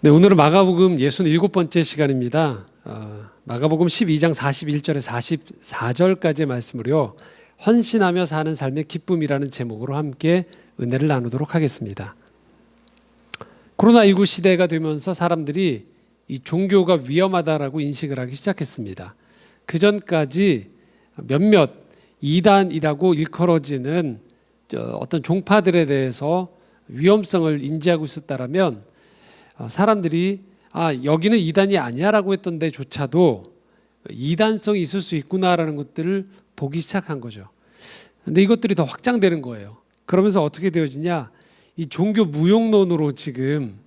네, 오늘은 마가복음 67번째 시간입니다. 마가복음 12장 41절에 44절까지의 말씀으로요, 헌신하며 사는 삶의 기쁨이라는 제목으로 함께 은혜를 나누도록 하겠습니다. 코로나19 시대가 되면서 사람들이 이 종교가 위험하다라고 인식을 하기 시작했습니다. 그 전까지 몇몇 이단이라고 일컬어지는 어떤 종파들에 대해서 위험성을 인지하고 있었다라면 사람들이 여기는 이단이 아니야라고 했던 데조차도 이단성이 있을 수 있구나라는 것들을 보기 시작한 거죠. 근데 이것들이 더 확장되는 거예요. 그러면서 어떻게 되어지냐, 이 종교 무용론으로 지금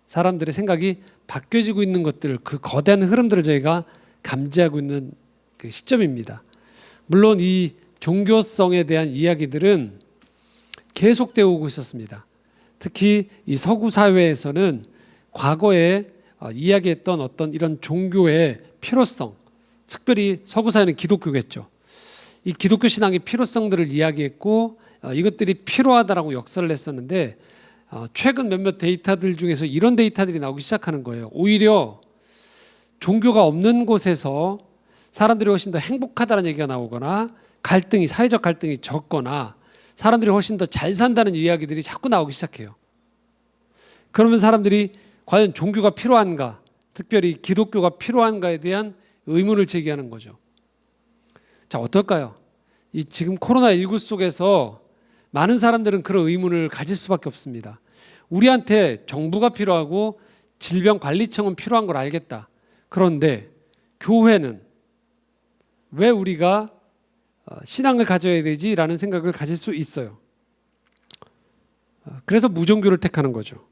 사람들의 생각이 바뀌어지고 있는 것들, 그 거대한 흐름들을 저희가 감지하고 있는 그 시점입니다. 물론 이 종교성에 대한 이야기들은 계속되어 오고 있었습니다. 특히 이 서구 사회에서는 과거에 이야기했던 어떤 이런 종교의 필요성, 특별히 서구 사회는 기독교겠죠. 이 기독교 신앙의 필요성들을 이야기했고 이것들이 필요하다라고 역설을 냈었는데 최근 몇몇 데이터들 중에서 이런 데이터들이 나오기 시작하는 거예요. 오히려 종교가 없는 곳에서 사람들이 훨씬 더 행복하다는 얘기가 나오거나 사회적 갈등이 적거나 사람들이 훨씬 더 잘 산다는 이야기들이 자꾸 나오기 시작해요. 그러면 사람들이 과연 종교가 필요한가, 특별히 기독교가 필요한가에 대한 의문을 제기하는 거죠. 자, 어떨까요? 이 지금 코로나19 속에서 많은 사람들은 그런 의문을 가질 수밖에 없습니다. 우리한테 정부가 필요하고 질병관리청은 필요한 걸 알겠다. 그런데 교회는 왜 우리가 신앙을 가져야 되지라는 생각을 가질 수 있어요. 그래서 무종교를 택하는 거죠.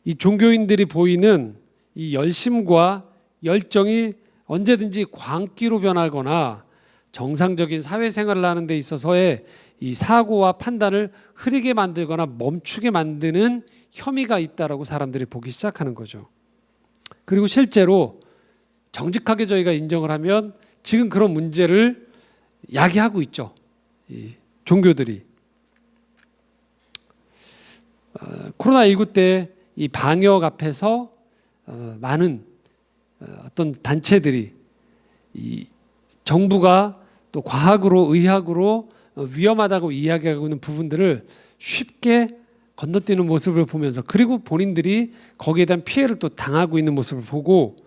이 종교인들이 보이는 이 열심과 열정이 언제든지 광기로 변하거나 정상적인 사회생활을 하는 데 있어서의 이 사고와 판단을 흐리게 만들거나 멈추게 만드는 혐의가 있다라고 사람들이 보기 시작하는 거죠. 그리고 실제로 정직하게 저희가 인정을 하면 지금 그런 문제를 야기하고 있죠. 이 종교들이. 코로나19 때 이 방역 앞에서 많은 어떤 단체들이 이 정부가 또 과학으로 의학으로 위험하다고 이야기하고 있는 부분들을 쉽게 건너뛰는 모습을 보면서, 그리고 본인들이 거기에 대한 피해를 또 당하고 있는 모습을 보고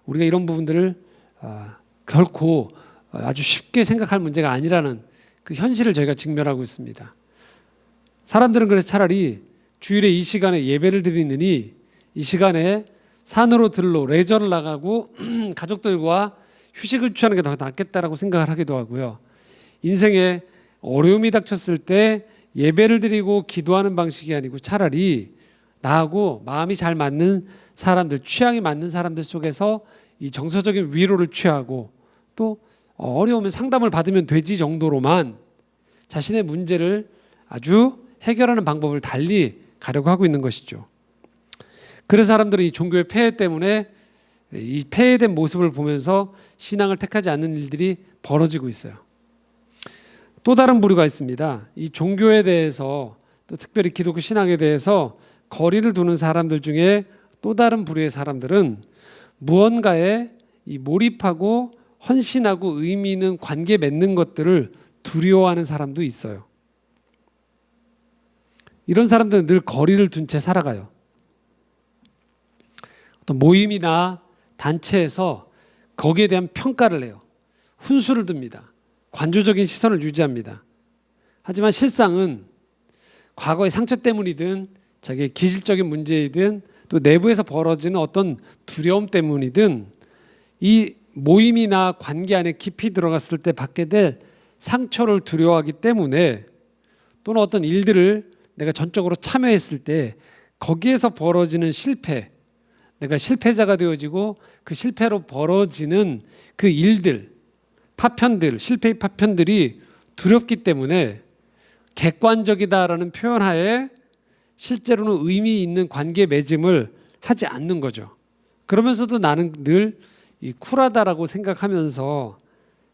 우리가 이런 부분들을 결코 아주 쉽게 생각할 문제가 아니라는 그 현실을 저희가 직면하고 있습니다. 사람들은 그래서 차라리 주일에 이 시간에 예배를 드리느니 이 시간에 산으로 들로 레저를 나가고 가족들과 휴식을 취하는 게 더 낫겠다라고 생각을 하기도 하고요. 인생에 어려움이 닥쳤을 때 예배를 드리고 기도하는 방식이 아니고 차라리 나하고 마음이 잘 맞는 사람들, 취향이 맞는 사람들 속에서 이 정서적인 위로를 취하고 또 어려우면 상담을 받으면 되지 정도로만 자신의 문제를 아주 해결하는 방법을 달리 가려고 하고 있는 것이죠. 그래서 사람들은 이 종교의 폐해 때문에 이 폐해된 모습을 보면서 신앙을 택하지 않는 일들이 벌어지고 있어요. 또 다른 부류가 있습니다. 이 종교에 대해서, 또 특별히 기독교 신앙에 대해서 거리를 두는 사람들 중에 또 다른 부류의 사람들은 무언가에 이 몰입하고 헌신하고 의미 있는 관계 맺는 것들을 두려워하는 사람도 있어요. 이런 사람들은 늘 거리를 둔 채 살아가요. 어떤 모임이나 단체에서 거기에 대한 평가를 해요. 훈수를 둡니다. 관조적인 시선을 유지합니다. 하지만 실상은 과거의 상처 때문이든 자기의 기질적인 문제이든 또 내부에서 벌어지는 어떤 두려움 때문이든 이 모임이나 관계 안에 깊이 들어갔을 때 받게 될 상처를 두려워하기 때문에, 또는 어떤 일들을 내가 전적으로 참여했을 때 거기에서 벌어지는 실패, 내가 실패자가 되어지고 그 실패로 벌어지는 그 일들, 파편들, 실패의 파편들이 두렵기 때문에 객관적이다라는 표현하에 실제로는 의미 있는 관계 맺음을 하지 않는 거죠. 그러면서도 나는 늘 이 쿨하다라고 생각하면서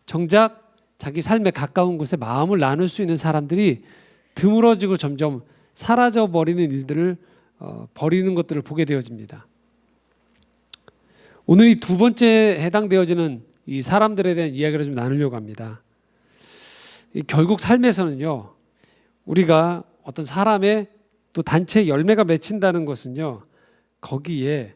정작 자기 삶에 가까운 곳에 마음을 나눌 수 있는 사람들이 드물어지고 점점 사라져버리는 일들을 버리는 것들을 보게 되어집니다. 오늘 이 두 번째 해당되어지는 이 사람들에 대한 이야기를 좀 나누려고 합니다. 결국 삶에서는요, 우리가 어떤 사람의 또 단체의 열매가 맺힌다는 것은요, 거기에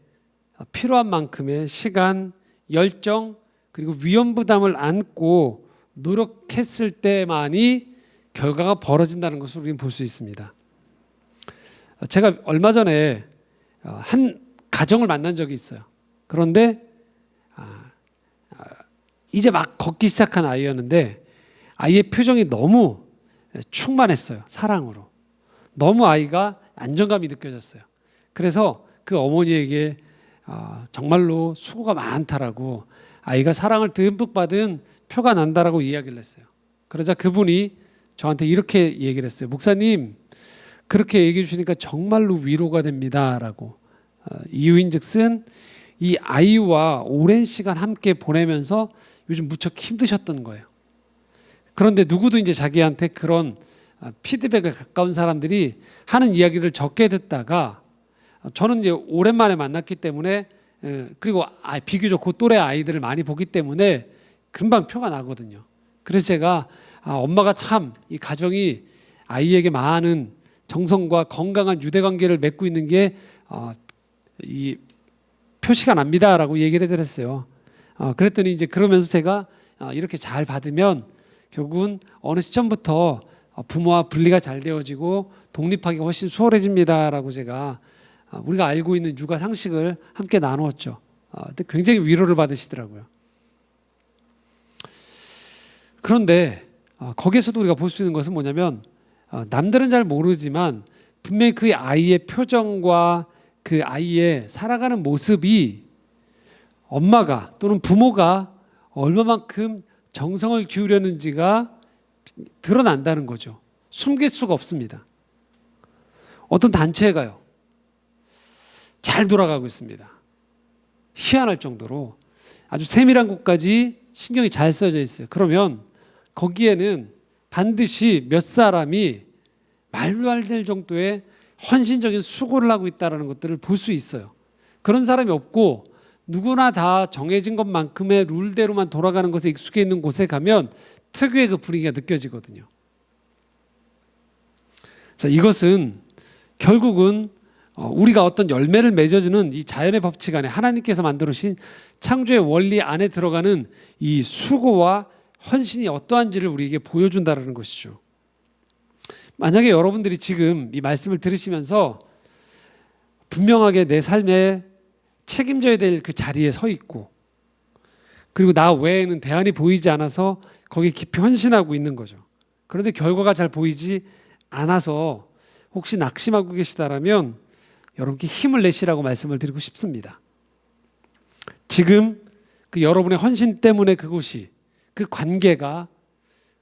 필요한 만큼의 시간, 열정, 그리고 위험 부담을 안고 노력했을 때만이 결과가 벌어진다는 것을 우리는 볼 수 있습니다. 제가 얼마 전에 한 가정을 만난 적이 있어요. 그런데 이제 막 걷기 시작한 아이였는데 아이의 표정이 너무 충만했어요. 사랑으로. 너무 아이가 안정감이 느껴졌어요. 그래서 그 어머니에게 정말로 수고가 많다라고, 아이가 사랑을 듬뿍 받은 표가 난다라고 이야기를 했어요. 그러자 그분이 저한테 이렇게 얘기를 했어요. 목사님, 그렇게 얘기해 주시니까 정말로 위로가 됩니다라고. 이유인즉슨 이 아이와 오랜 시간 함께 보내면서 요즘 무척 힘드셨던 거예요. 그런데 누구도 이제 자기한테 그런 피드백에 가까운 사람들이 하는 이야기를 적게 듣다가, 저는 이제 오랜만에 만났기 때문에, 그리고 비교적 그 또래 아이들을 많이 보기 때문에 금방 표가 나거든요. 그래서 제가 엄마가 참 이 가정이 아이에게 많은 정성과 건강한 유대관계를 맺고 있는 게 이 표시가 납니다라고 얘기를 해드렸어요. 그랬더니 이제 그러면서 제가 이렇게 잘 받으면 결국은 어느 시점부터 부모와 분리가 잘 되어지고 독립하기가 훨씬 수월해집니다라고 제가 우리가 알고 있는 육아 상식을 함께 나누었죠. 근데 굉장히 위로를 받으시더라고요. 그런데 거기에서도 우리가 볼 수 있는 것은 뭐냐면, 남들은 잘 모르지만 분명히 그 아이의 표정과 그 아이의 살아가는 모습이 엄마가 또는 부모가 얼마만큼 정성을 기울였는지가 드러난다는 거죠. 숨길 수가 없습니다. 어떤 단체가요, 잘 돌아가고 있습니다. 희한할 정도로 아주 세밀한 곳까지 신경이 잘 써져 있어요. 그러면 거기에는 반드시 몇 사람이 말로 안 될 정도의 헌신적인 수고를 하고 있다는 것들을 볼 수 있어요. 그런 사람이 없고 누구나 다 정해진 것만큼의 룰대로만 돌아가는 것에 익숙해 있는 곳에 가면 특유의 그 분위기가 느껴지거든요. 자, 이것은 결국은 우리가 어떤 열매를 맺어주는 이 자연의 법칙 안에, 하나님께서 만들어주신 창조의 원리 안에 들어가는 이 수고와 헌신이 어떠한지를 우리에게 보여준다는 것이죠. 만약에 여러분들이 지금 이 말씀을 들으시면서 분명하게 내 삶에 책임져야 될 그 자리에 서 있고, 그리고 나 외에는 대안이 보이지 않아서 거기에 깊이 헌신하고 있는 거죠. 그런데 결과가 잘 보이지 않아서 혹시 낙심하고 계시다라면 여러분께 힘을 내시라고 말씀을 드리고 싶습니다. 지금 그 여러분의 헌신 때문에 그곳이, 그 관계가,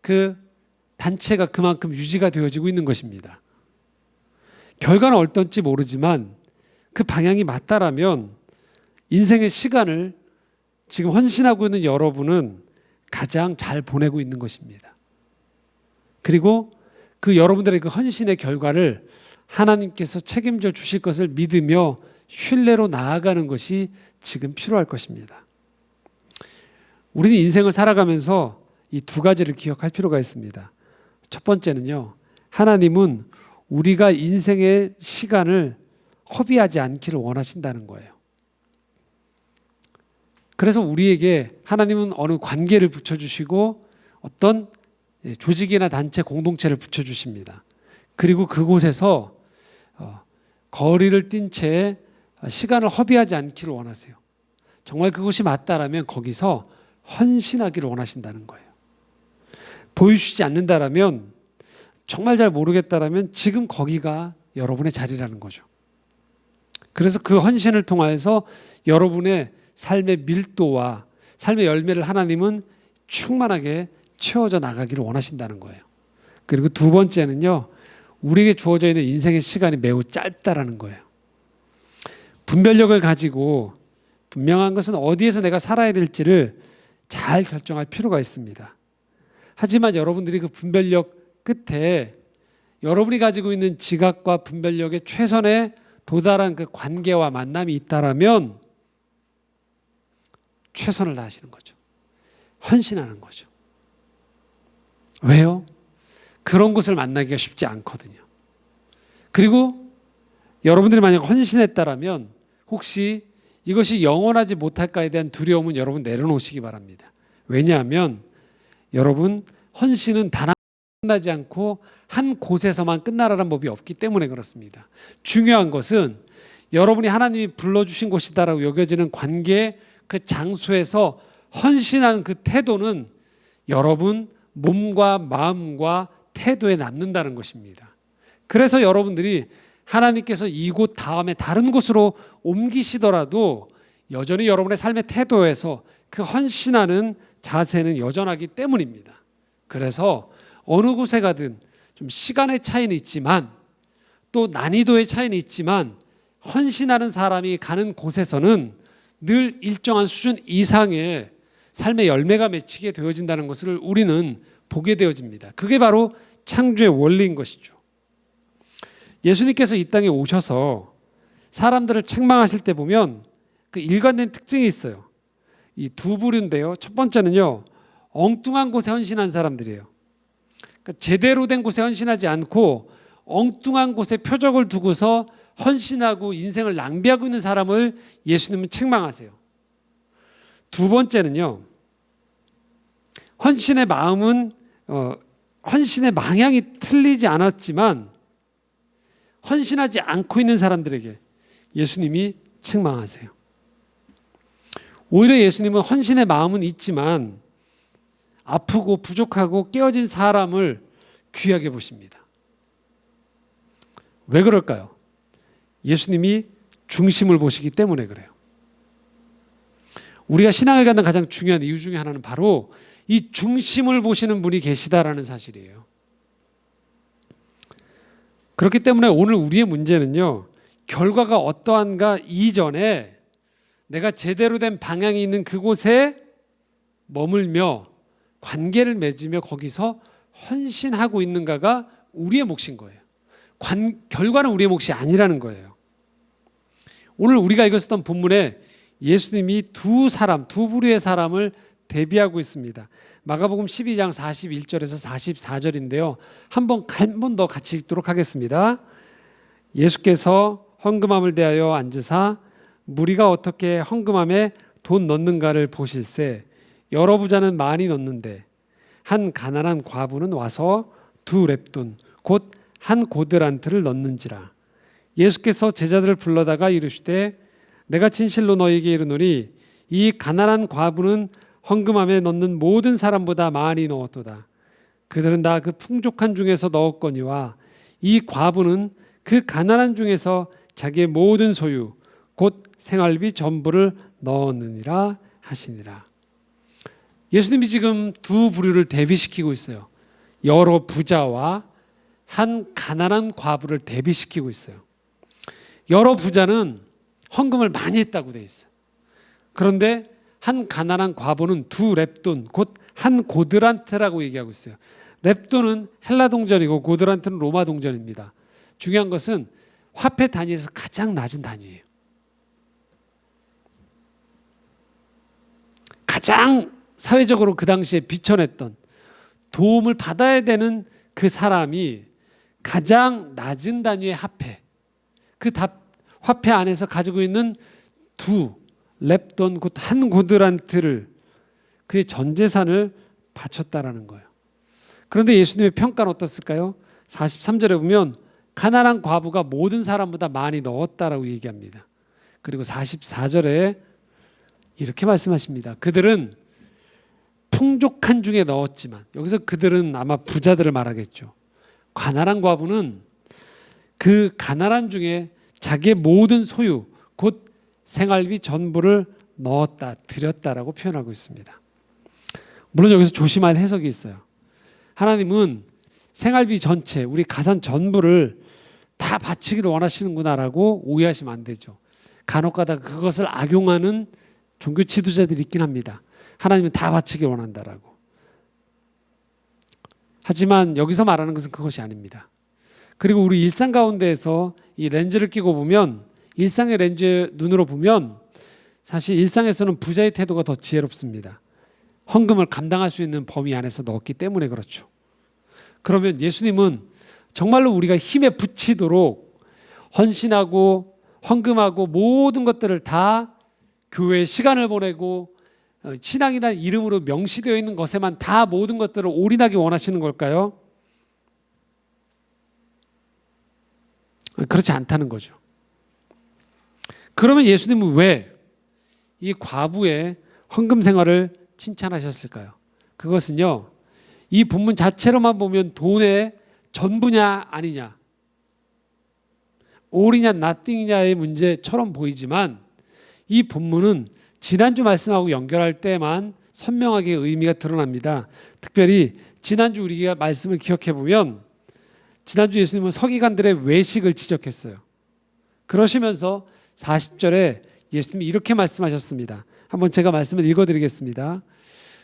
그 단체가 그만큼 유지가 되어지고 있는 것입니다. 결과는 어떨지 모르지만 그 방향이 맞다라면 인생의 시간을 지금 헌신하고 있는 여러분은 가장 잘 보내고 있는 것입니다. 그리고 그 여러분들의 그 헌신의 결과를 하나님께서 책임져 주실 것을 믿으며 신뢰로 나아가는 것이 지금 필요할 것입니다. 우리는 인생을 살아가면서 이 두 가지를 기억할 필요가 있습니다. 첫 번째는요, 하나님은 우리가 인생의 시간을 허비하지 않기를 원하신다는 거예요. 그래서 우리에게 하나님은 어느 관계를 붙여주시고 어떤 조직이나 단체, 공동체를 붙여주십니다. 그리고 그곳에서 거리를 뛴 채 시간을 허비하지 않기를 원하세요. 정말 그것이 맞다라면 거기서 헌신하기를 원하신다는 거예요. 보여주시지 않는다라면, 정말 잘 모르겠다라면 지금 거기가 여러분의 자리라는 거죠. 그래서 그 헌신을 통해서 여러분의 삶의 밀도와 삶의 열매를 하나님은 충만하게 채워져 나가기를 원하신다는 거예요. 그리고 두 번째는요, 우리에게 주어져 있는 인생의 시간이 매우 짧다라는 거예요. 분별력을 가지고 분명한 것은 어디에서 내가 살아야 될지를 잘 결정할 필요가 있습니다. 하지만 여러분들이 그 분별력 끝에 여러분이 가지고 있는 지각과 분별력의 최선의 도달한 그 관계와 만남이 있다라면 최선을 다하시는 거죠. 헌신하는 거죠. 왜요? 그런 곳을 만나기가 쉽지 않거든요. 그리고 여러분들이 만약 헌신했다라면 혹시 이것이 영원하지 못할까에 대한 두려움은 여러분 내려놓으시기 바랍니다. 왜냐하면 여러분 헌신은 단 한 번 끝나지 않고 한 곳에서만 끝나라는 법이 없기 때문에 그렇습니다. 중요한 것은 여러분이 하나님이 불러주신 곳이다라고 여겨지는 관계 그 장소에서 헌신하는 그 태도는 여러분 몸과 마음과 태도에 남는다는 것입니다. 그래서 여러분들이 하나님께서 이곳 다음에 다른 곳으로 옮기시더라도 여전히 여러분의 삶의 태도에서 그 헌신하는 자세는 여전하기 때문입니다. 그래서 어느 곳에 가든 좀 시간의 차이는 있지만 또 난이도의 차이는 있지만 헌신하는 사람이 가는 곳에서는 늘 일정한 수준 이상의 삶의 열매가 맺히게 되어진다는 것을 우리는 보게 되어집니다. 그게 바로 창조의 원리인 것이죠. 예수님께서 이 땅에 오셔서 사람들을 책망하실 때 보면 그 일관된 특징이 있어요. 이 두 부류인데요. 첫 번째는요, 엉뚱한 곳에 헌신한 사람들이에요. 그러니까 제대로 된 곳에 헌신하지 않고 엉뚱한 곳에 표적을 두고서 헌신하고 인생을 낭비하고 있는 사람을 예수님은 책망하세요. 두 번째는요, 헌신의 마음은 헌신의 방향이 틀리지 않았지만 헌신하지 않고 있는 사람들에게 예수님이 책망하세요. 오히려 예수님은 헌신의 마음은 있지만 아프고 부족하고 깨어진 사람을 귀하게 보십니다. 왜 그럴까요? 예수님이 중심을 보시기 때문에 그래요. 우리가 신앙을 갖는 가장 중요한 이유 중에 하나는 바로 이 중심을 보시는 분이 계시다라는 사실이에요. 그렇기 때문에 오늘 우리의 문제는요, 결과가 어떠한가 이전에 내가 제대로 된 방향이 있는 그곳에 머물며 관계를 맺으며 거기서 헌신하고 있는가가 우리의 몫인 거예요. 결과는 우리의 몫이 아니라는 거예요. 오늘 우리가 읽었던 본문에 예수님이 두 부류의 사람을 대비하고 있습니다. 마가복음 12장 41절에서 44절인데요. 한 번 더 같이 읽도록 하겠습니다. 예수께서 헌금함을 대하여 앉으사 무리가 어떻게 헌금함에 돈 넣는가를 보실세 여러 부자는 많이 넣는데 한 가난한 과부는 와서 두 렙돈 곧 한 고드란트를 넣는지라. 예수께서 제자들을 불러다가 이르시되 내가 진실로 너희에게 이르노니 이 가난한 과부는 헌금함에 넣는 모든 사람보다 많이 넣었도다. 그들은 다 그 풍족한 중에서 넣었거니와 이 과부는 그 가난한 중에서 자기의 모든 소유 곧 생활비 전부를 넣었느니라 하시니라. 예수님이 지금 두 부류를 대비시키고 있어요. 여러 부자와 한 가난한 과부를 대비시키고 있어요. 여러 부자는 헌금을 많이 했다고 돼 있어요. 그런데 한 가난한 과부는 두 렙돈 곧 한 고드란트라고 얘기하고 있어요. 렙돈은 헬라 동전이고 고드란트는 로마 동전입니다. 중요한 것은 화폐 단위에서 가장 낮은 단위예요. 가장 사회적으로 그 당시에 비천했던 도움을 받아야 되는 그 사람이 가장 낮은 단위의 화폐, 그 화폐 안에서 가지고 있는 두 렙돈 곧 한 고드란트를 그의 전 재산을 바쳤다라는 거예요. 그런데 예수님의 평가는 어떻을까요? 43절에 보면 가난한 과부가 모든 사람보다 많이 넣었다라고 얘기합니다. 그리고 44절에 이렇게 말씀하십니다. 그들은 풍족한 중에 넣었지만, 여기서 그들은 아마 부자들을 말하겠죠. 가난한 과부는 그 가난한 중에 자기의 모든 소유 곧 생활비 전부를 넣었다, 드렸다라고 표현하고 있습니다. 물론 여기서 조심할 해석이 있어요. 하나님은 생활비 전체, 우리 가산 전부를 다 바치기를 원하시는구나라고 오해하시면 안 되죠. 간혹가다 그것을 악용하는 종교 지도자들이 있긴 합니다. 하나님은 다 바치기 원한다라고. 하지만 여기서 말하는 것은 그것이 아닙니다. 그리고 우리 일상 가운데에서 이 렌즈를 끼고 보면, 일상의 렌즈 눈으로 보면 사실 일상에서는 부자의 태도가 더 지혜롭습니다. 헌금을 감당할 수 있는 범위 안에서 넣었기 때문에 그렇죠. 그러면 예수님은 정말로 우리가 힘에 부치도록 헌신하고 헌금하고 모든 것들을 다 교회에 시간을 보내고 신앙이라는 이름으로 명시되어 있는 것에만 다 모든 것들을 올인하기 원하시는 걸까요? 그렇지 않다는 거죠. 그러면 예수님은 왜 이 과부의 헌금 생활을 칭찬하셨을까요? 그것은요, 이 본문 자체로만 보면 돈의 전부냐 아니냐, all이냐 nothing이냐의 문제처럼 보이지만 이 본문은 지난주 말씀하고 연결할 때만 선명하게 의미가 드러납니다. 특별히 지난주 우리가 말씀을 기억해 보면 지난주 예수님은 서기관들의 외식을 지적했어요. 그러시면서 40절에 예수님이 이렇게 말씀하셨습니다. 한번 제가 말씀을 읽어드리겠습니다.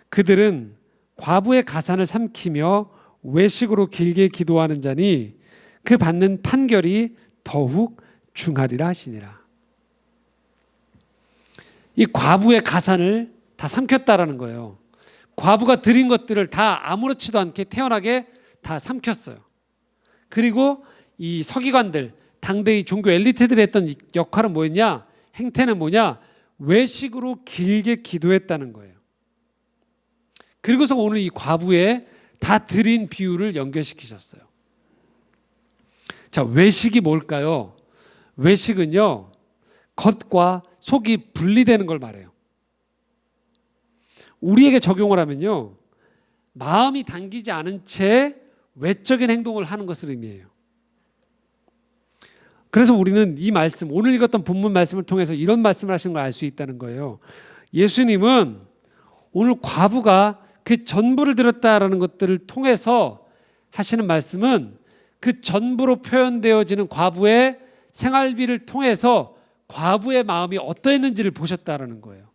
그들은 과부의 가산을 삼키며 외식으로 길게 기도하는 자니 그 받는 판결이 더욱 중하리라 하시니라. 이 과부의 가산을 다 삼켰다라는 거예요. 과부가 드린 것들을 다 아무렇지도 않게 태연하게 다 삼켰어요. 그리고 이 서기관들, 당대의 종교 엘리트들이 했던 역할은 뭐였냐? 행태는 뭐냐? 외식으로 길게 기도했다는 거예요. 그리고서 오늘 이 과부의 다 드린 비유를 연결시키셨어요. 자, 외식이 뭘까요? 외식은요, 겉과 속이 분리되는 걸 말해요. 우리에게 적용을 하면요, 마음이 당기지 않은 채 외적인 행동을 하는 것을 의미해요. 그래서 우리는 이 말씀, 오늘 읽었던 본문 말씀을 통해서 이런 말씀을 하신 걸 알 수 있다는 거예요. 예수님은 오늘 과부가 그 전부를 들었다라는 것들을 통해서 하시는 말씀은 그 전부로 표현되어지는 과부의 생활비를 통해서 과부의 마음이 어떠했는지를 보셨다라는 거예요.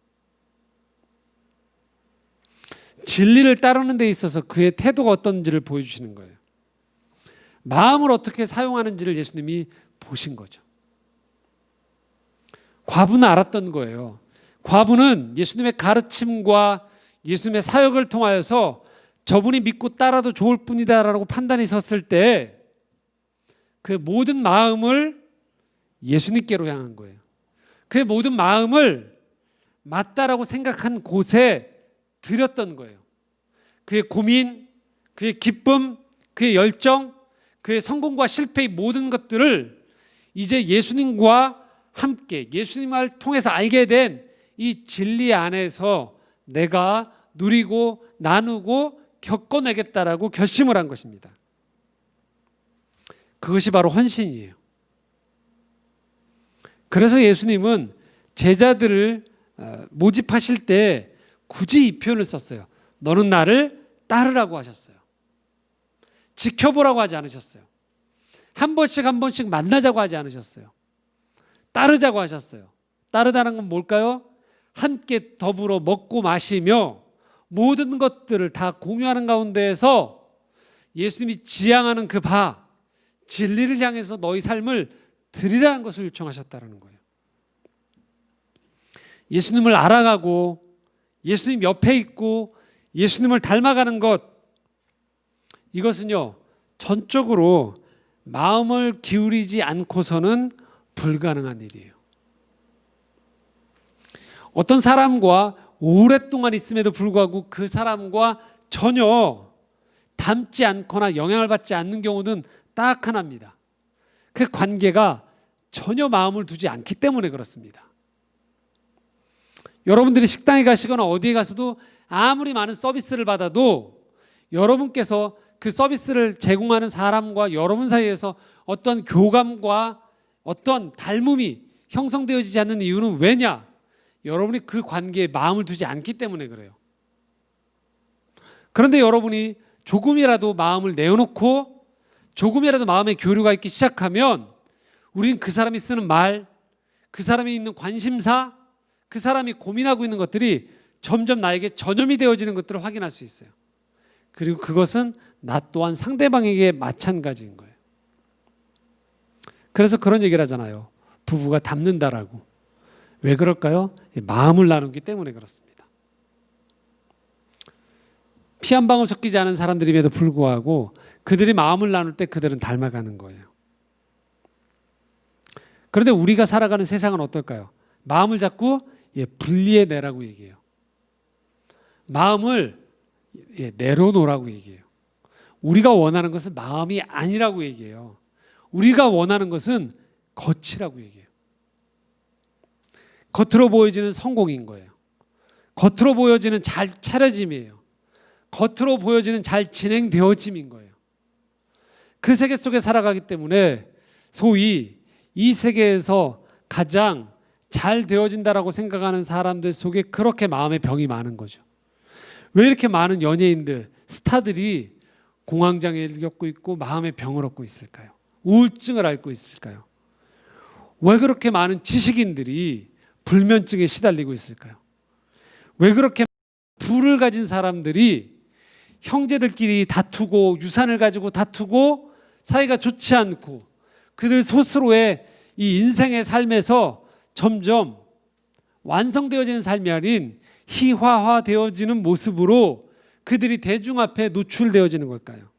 진리를 따르는 데 있어서 그의 태도가 어떤지를 보여주시는 거예요. 마음을 어떻게 사용하는지를 예수님이 보신 거죠. 과부는 알았던 거예요. 과부는 예수님의 가르침과 예수님의 사역을 통하여서 저분이 믿고 따라도 좋을 뿐이다라고 판단이 섰을 때 그 모든 마음을 예수님께로 향한 거예요. 그의 모든 마음을 맞다라고 생각한 곳에 드렸던 거예요. 그의 고민, 그의 기쁨, 그의 열정, 그의 성공과 실패의 모든 것들을 이제 예수님과 함께 예수님을 통해서 알게 된 이 진리 안에서 내가 누리고 나누고 겪어내겠다라고 결심을 한 것입니다. 그것이 바로 헌신이에요. 그래서 예수님은 제자들을 모집하실 때 굳이 이 표현을 썼어요. 너는 나를 따르라고 하셨어요. 지켜보라고 하지 않으셨어요. 한 번씩 만나자고 하지 않으셨어요. 따르자고 하셨어요. 따르다는 건 뭘까요? 함께 더불어 먹고 마시며 모든 것들을 다 공유하는 가운데에서 예수님이 지향하는 그 바, 진리를 향해서 너희 삶을 드리라는 것을 요청하셨다는 거예요. 예수님을 알아가고 예수님 옆에 있고 예수님을 닮아가는 것, 이것은요, 전적으로 마음을 기울이지 않고서는 불가능한 일이에요. 어떤 사람과 오랫동안 있음에도 불구하고 그 사람과 전혀 닮지 않거나 영향을 받지 않는 경우는 딱 하나입니다. 그 관계가 전혀 마음을 두지 않기 때문에 그렇습니다. 여러분들이 식당에 가시거나 어디에 가서도 아무리 많은 서비스를 받아도 여러분께서 그 서비스를 제공하는 사람과 여러분 사이에서 어떤 교감과 어떤 닮음이 형성되어지지 않는 이유는 왜냐? 여러분이 그 관계에 마음을 두지 않기 때문에 그래요. 그런데 여러분이 조금이라도 마음을 내어놓고 조금이라도 마음의 교류가 있기 시작하면 우리는 그 사람이 쓰는 말, 그 사람이 있는 관심사, 그 사람이 고민하고 있는 것들이 점점 나에게 전염이 되어지는 것들을 확인할 수 있어요. 그리고 그것은 나 또한 상대방에게 마찬가지인 거예요. 그래서 그런 얘기를 하잖아요. 부부가 닮는다라고. 왜 그럴까요? 마음을 나누기 때문에 그렇습니다. 피 한 방울 섞이지 않은 사람들임에도 불구하고 그들이 마음을 나눌 때 그들은 닮아가는 거예요. 그런데 우리가 살아가는 세상은 어떨까요? 마음을 자꾸 분리해내라고 얘기해요. 마음을 내려놓으라고 얘기해요. 우리가 원하는 것은 마음이 아니라고 얘기해요. 우리가 원하는 것은 겉이라고 얘기해요. 겉으로 보여지는 성공인 거예요. 겉으로 보여지는 잘 차려짐이에요. 겉으로 보여지는 잘 진행되어짐인 거예요. 그 세계 속에 살아가기 때문에 소위 이 세계에서 가장 잘 되어진다라고 생각하는 사람들 속에 그렇게 마음의 병이 많은 거죠. 왜 이렇게 많은 연예인들, 스타들이 공황장애를 겪고 있고 마음의 병을 얻고 있을까요? 우울증을 앓고 있을까요? 왜 그렇게 많은 지식인들이 불면증에 시달리고 있을까요? 왜 그렇게 부를 가진 사람들이 형제들끼리 다투고 유산을 가지고 다투고 사이가 좋지 않고 그들 스스로의 이 인생의 삶에서 점점 완성되어지는 삶이 아닌 희화화되어지는 모습으로 그들이 대중 앞에 노출되어지는 걸까요?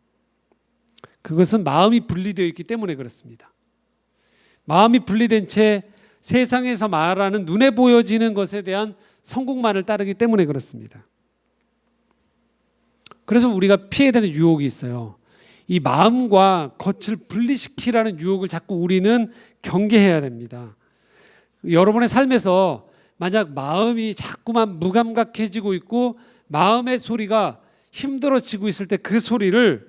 그것은 마음이 분리되어 있기 때문에 그렇습니다. 마음이 분리된 채 세상에서 말하는 눈에 보여지는 것에 대한 성공만을 따르기 때문에 그렇습니다. 그래서 우리가 피해야 되는 유혹이 있어요. 이 마음과 겉을 분리시키라는 유혹을 자꾸 우리는 경계해야 됩니다. 여러분의 삶에서 만약 마음이 자꾸만 무감각해지고 있고 마음의 소리가 힘들어지고 있을 때 그 소리를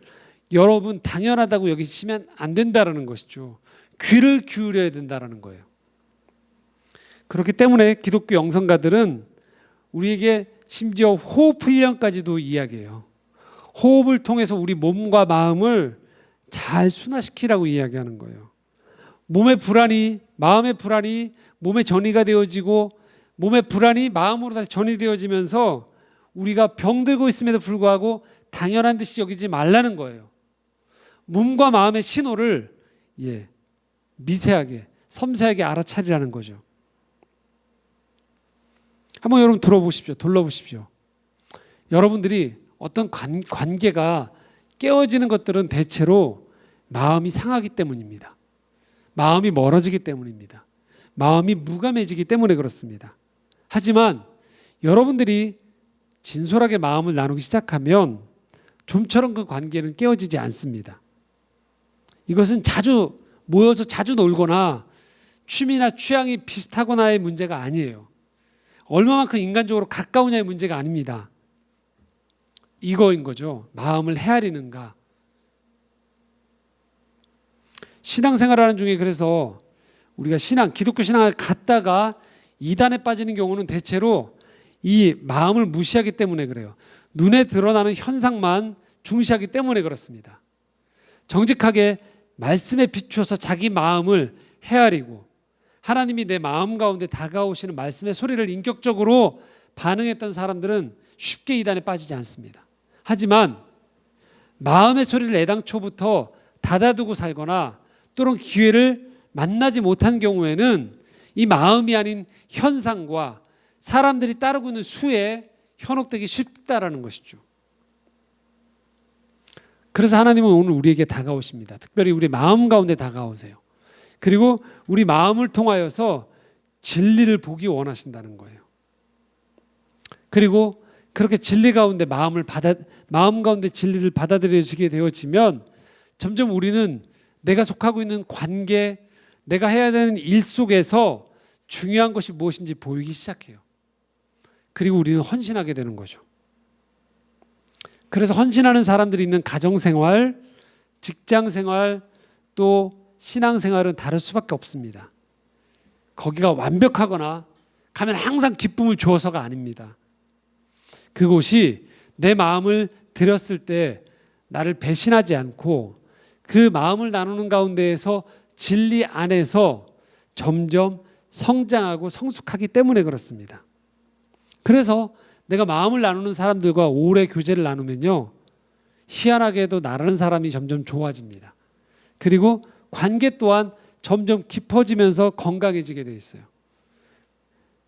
여러분 당연하다고 여기시면 안 된다는 것이죠. 귀를 기울여야 된다는 거예요. 그렇기 때문에 기독교 영성가들은 우리에게 심지어 호흡 훈련까지도 이야기해요. 호흡을 통해서 우리 몸과 마음을 잘 순화시키라고 이야기하는 거예요. 몸의 불안이, 마음의 불안이 몸에 전이가 되어지고 몸의 불안이 마음으로 다시 전이되어지면서 우리가 병들고 있음에도 불구하고 당연한 듯이 여기지 말라는 거예요. 몸과 마음의 신호를 미세하게, 섬세하게 알아차리라는 거죠. 한번 여러분 들어보십시오. 돌려보십시오. 여러분들이 어떤 관계가 깨어지는 것들은 대체로 마음이 상하기 때문입니다. 마음이 멀어지기 때문입니다. 마음이 무감해지기 때문에 그렇습니다. 하지만 여러분들이 진솔하게 마음을 나누기 시작하면 좀처럼 그 관계는 깨어지지 않습니다. 이것은 자주 모여서 자주 놀거나 취미나 취향이 비슷하거나의 문제가 아니에요. 얼마만큼 인간적으로 가까우냐의 문제가 아닙니다. 이거인 거죠. 마음을 헤아리는가. 신앙생활하는 중에 그래서 우리가 기독교 신앙을 갖다가 이단에 빠지는 경우는 대체로 이 마음을 무시하기 때문에 그래요. 눈에 드러나는 현상만 중시하기 때문에 그렇습니다. 정직하게 말씀에 비추어서 자기 마음을 헤아리고 하나님이 내 마음 가운데 다가오시는 말씀의 소리를 인격적으로 반응했던 사람들은 쉽게 이단에 빠지지 않습니다. 하지만 마음의 소리를 애당초부터 닫아두고 살거나 또는 기회를 만나지 못한 경우에는 이 마음이 아닌 현상과 사람들이 따르고 있는 수에 현혹되기 쉽다라는 것이죠. 그래서 하나님은 오늘 우리에게 다가오십니다. 특별히 우리 마음 가운데 다가오세요. 그리고 우리 마음을 통하여서 진리를 보기 원하신다는 거예요. 그리고 그렇게 진리 가운데 마음 가운데 진리를 받아들여지게 되어지면 점점 우리는 내가 속하고 있는 관계, 내가 해야 되는 일 속에서 중요한 것이 무엇인지 보이기 시작해요. 그리고 우리는 헌신하게 되는 거죠. 그래서 헌신하는 사람들이 있는 가정생활, 직장생활, 또 신앙생활은 다를 수밖에 없습니다. 거기가 완벽하거나 가면 항상 기쁨을 주어서가 아닙니다. 그곳이 내 마음을 드렸을 때 나를 배신하지 않고 그 마음을 나누는 가운데에서 진리 안에서 점점 성장하고 성숙하기 때문에 그렇습니다. 그래서 내가 마음을 나누는 사람들과 오래 교제를 나누면요, 희한하게도 나라는 사람이 점점 좋아집니다. 그리고 관계 또한 점점 깊어지면서 건강해지게 돼 있어요.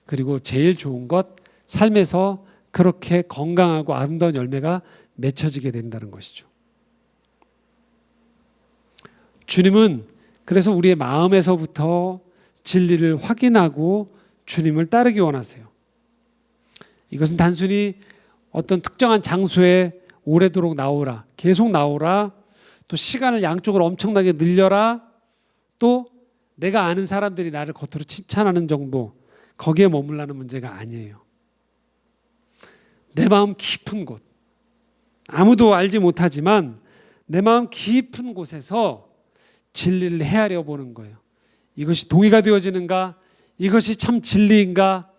그리고 제일 좋은 것, 삶에서 그렇게 건강하고 아름다운 열매가 맺혀지게 된다는 것이죠. 주님은 그래서 우리의 마음에서부터 진리를 확인하고 주님을 따르기 원하세요. 이것은 단순히 어떤 특정한 장소에 오래도록 나오라, 계속 나오라, 또 시간을 양쪽으로 엄청나게 늘려라, 또 내가 아는 사람들이 나를 겉으로 칭찬하는 정도, 거기에 머물라는 문제가 아니에요. 내 마음 깊은 곳, 아무도 알지 못하지만 내 마음 깊은 곳에서 진리를 헤아려 보는 거예요. 이것이 동의가 되어지는가? 이것이 참 진리인가?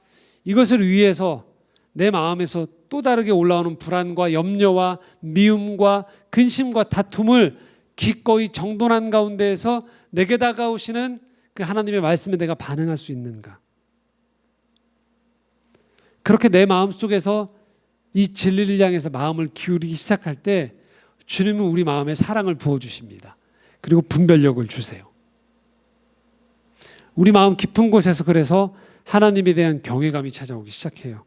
이것을 위해서 내 마음에서 또 다르게 올라오는 불안과 염려와 미움과 근심과 다툼을 기꺼이 정돈한 가운데에서 내게 다가오시는 그 하나님의 말씀에 내가 반응할 수 있는가? 그렇게 내 마음 속에서 이 진리를 향해서 마음을 기울이기 시작할 때 주님은 우리 마음에 사랑을 부어주십니다. 그리고 분별력을 주세요. 우리 마음 깊은 곳에서 그래서 하나님에 대한 경외감이 찾아오기 시작해요.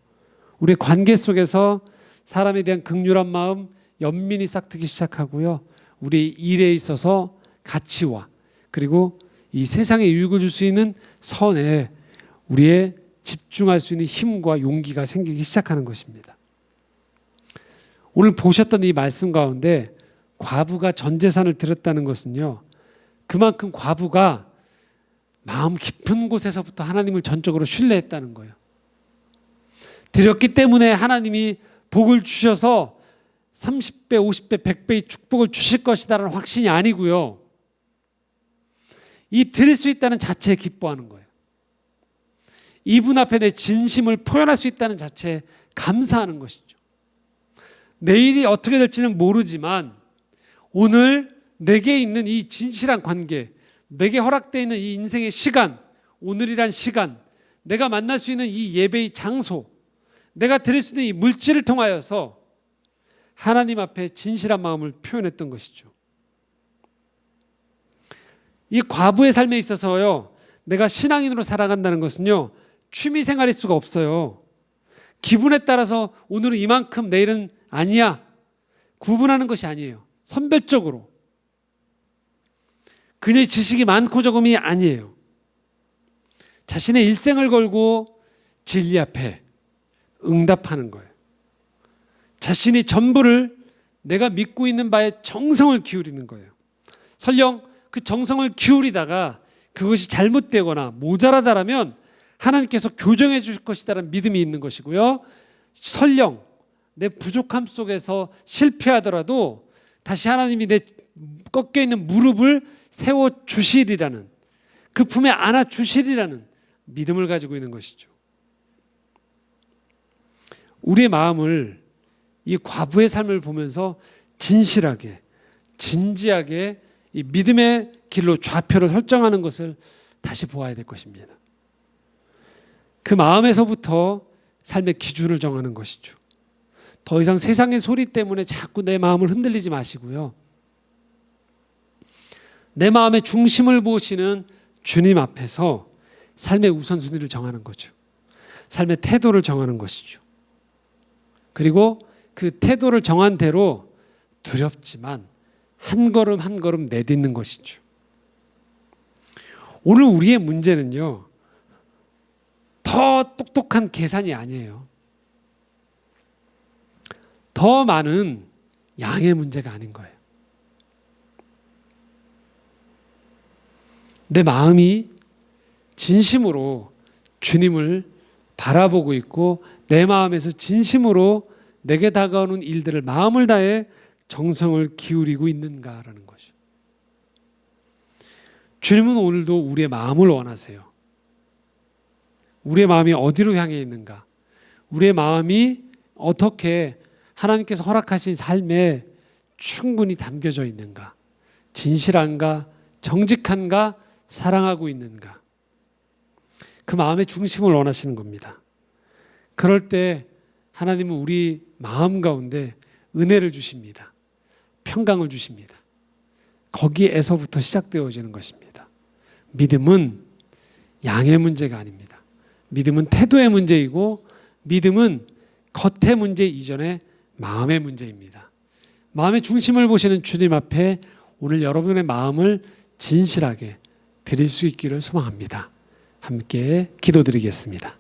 우리의 관계 속에서 사람에 대한 긍휼한 마음, 연민이 싹트기 시작하고요. 우리 일에 있어서 가치와 그리고 이 세상에 유익을 줄 수 있는 선에 우리의 집중할 수 있는 힘과 용기가 생기기 시작하는 것입니다. 오늘 보셨던 이 말씀 가운데 과부가 전 재산을 드렸다는 것은요, 그만큼 과부가 마음 깊은 곳에서부터 하나님을 전적으로 신뢰했다는 거예요. 드렸기 때문에 하나님이 복을 주셔서 30배, 50배, 100배의 축복을 주실 것이다라는 확신이 아니고요, 이 드릴 수 있다는 자체에 기뻐하는 거예요. 이분 앞에 내 진심을 표현할 수 있다는 자체에 감사하는 것이죠. 내일이 어떻게 될지는 모르지만 오늘 내게 있는 이 진실한 관계, 내게 허락되어 있는 이 인생의 시간, 오늘이란 시간, 내가 만날 수 있는 이 예배의 장소, 내가 드릴 수 있는 이 물질을 통하여서 하나님 앞에 진실한 마음을 표현했던 것이죠. 이 과부의 삶에 있어서요, 내가 신앙인으로 살아간다는 것은요, 취미 생활일 수가 없어요. 기분에 따라서 오늘은 이만큼, 내일은 아니야, 구분하는 것이 아니에요. 선별적으로. 그녀의 지식이 많고 적음이 아니에요. 자신의 일생을 걸고 진리 앞에 응답하는 거예요. 자신이 전부를 내가 믿고 있는 바에 정성을 기울이는 거예요. 설령 그 정성을 기울이다가 그것이 잘못되거나 모자라다라면 하나님께서 교정해 주실 것이다라는 믿음이 있는 것이고요. 설령 내 부족함 속에서 실패하더라도 다시 하나님이 내 꺾여 있는 무릎을 세워 주시리라는, 그 품에 안아 주시리라는 믿음을 가지고 있는 것이죠. 우리의 마음을 이 과부의 삶을 보면서 진실하게, 진지하게 이 믿음의 길로 좌표를 설정하는 것을 다시 보아야 될 것입니다. 그 마음에서부터 삶의 기준을 정하는 것이죠. 더 이상 세상의 소리 때문에 자꾸 내 마음을 흔들리지 마시고요, 내 마음의 중심을 보시는 주님 앞에서 삶의 우선순위를 정하는 거죠. 삶의 태도를 정하는 것이죠. 그리고 그 태도를 정한 대로 두렵지만 한 걸음 한 걸음 내딛는 것이죠. 오늘 우리의 문제는요, 더 똑똑한 계산이 아니에요. 더 많은 양의 문제가 아닌 거예요. 내 마음이 진심으로 주님을 바라보고 있고 내 마음에서 진심으로 내게 다가오는 일들을 마음을 다해 정성을 기울이고 있는가라는 것이죠. 주님은 오늘도 우리의 마음을 원하세요. 우리의 마음이 어디로 향해 있는가? 우리의 마음이 어떻게 하나님께서 허락하신 삶에 충분히 담겨져 있는가? 진실한가? 정직한가? 사랑하고 있는가? 그 마음의 중심을 원하시는 겁니다. 그럴 때 하나님은 우리 마음 가운데 은혜를 주십니다. 평강을 주십니다. 거기에서부터 시작되어지는 것입니다. 믿음은 양의 문제가 아닙니다. 믿음은 태도의 문제이고 믿음은 겉의 문제 이전에 마음의 문제입니다. 마음의 중심을 보시는 주님 앞에 오늘 여러분의 마음을 진실하게 드릴 수 있기를 소망합니다. 함께 기도드리겠습니다.